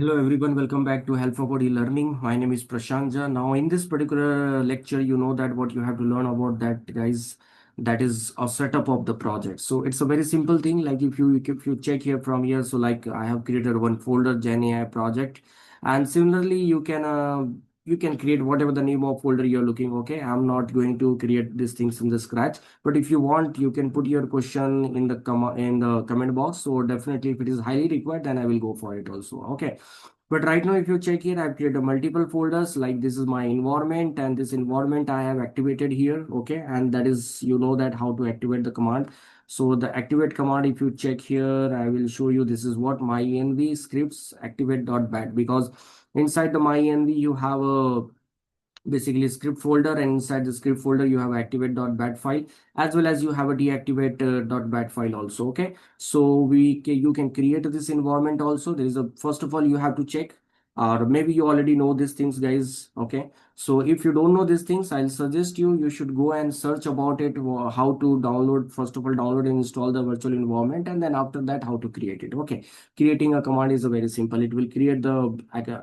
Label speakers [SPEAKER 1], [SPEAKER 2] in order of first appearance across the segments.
[SPEAKER 1] Hello everyone, welcome back to Help for eLearning. My name is Prashanja. Now in this particular lecture, you know that what you have to learn about that guys, that is a setup of the project. So it's a very simple thing. Like if you check here from here, so like I have created one folder Gen AI project, and similarly you can create whatever the name of folder you're looking. Okay, I'm not going to create these things from the scratch, but if you want, you can put your question in the comment box. So definitely, if it is highly required, then I will go for it also. Okay. But right now, if you check here, I've created multiple folders. Like this is my environment, and this environment I have activated here. Okay, and that is, you know, that how to activate the command. So the activate command, if you check here, I will show you. This is what my scripts activate.bat, because inside the my you have a basically script folder, and inside the script folder you have activate.bat file, as well as you have a deactivate.bat file also. Okay, so you can create this environment also. There is a, first of all, you have to check, or maybe you already know these things, guys. Okay, so if you don't know these things, I'll suggest you should go and search about it, how to download. First of all, download and install the virtual environment, and then after that how to create it. Okay, creating a command is a very simple. It will create the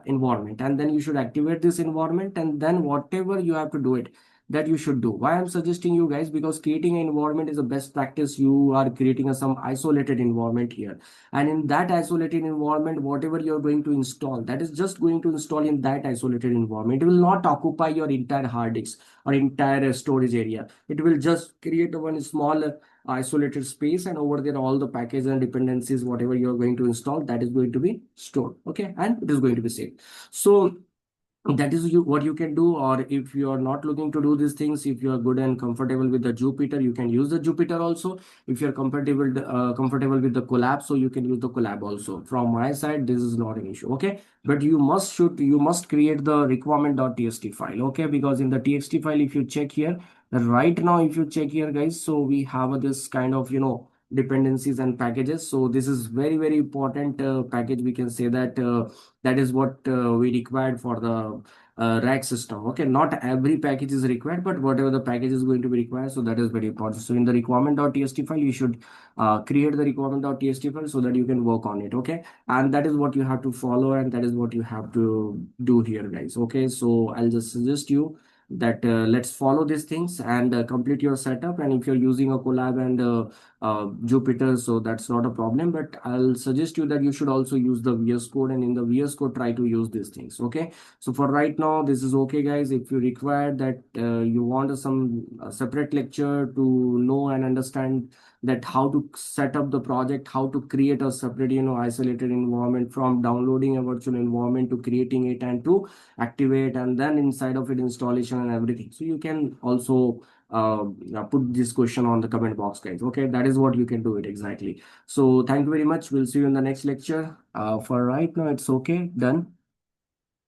[SPEAKER 1] environment, and then you should activate this environment, and then whatever you have to do it, that you should do. Why I'm suggesting you guys, because creating an environment is a best practice. You are creating some isolated environment here, and in that isolated environment, whatever you're going to install, that is just going to install in that isolated environment. It will not occupy your entire hard disk or entire storage area. It will just create one small isolated space, and over there all the packages and dependencies, whatever you're going to install, that is going to be stored. Okay, and it is going to be saved. So that is what you can do. Or if you are not looking to do these things, if you are good and comfortable with the Jupyter, you can use the Jupyter also. If you're comfortable with the collab, so you can use the collab also. From my side, this is not an issue. Okay, but you must create the requirement.txt file. Okay, because in the txt file, if you check here, right now, if you check here, guys, so we have this kind of, dependencies and packages. So this is very important package. We can say that that is what we required for the rack system. Okay, not every package is required, but whatever the package is going to be required, so that is very important. So in the requirement.txt file, you should create the requirement.txt file so that you can work on it. Okay, and that is what you have to follow, and that is what you have to do here, guys. Okay, so I'll just suggest you that let's follow these things and complete your setup. And if you're using a collab and Jupyter, so that's not a problem, but I'll suggest you that you should also use the VS Code, and in the VS Code try to use these things. Okay, so for right now, this is okay, guys. If you require that you want some separate lecture to know and understand that how to set up the project, how to create a separate, isolated environment, from downloading a virtual environment to creating it and to activate, and then inside of it installation and everything, so you can also put this question on the comment box, guys. Okay, that is what you can do it exactly. So thank you very much. We'll see you in the next lecture. For right now, it's okay, done.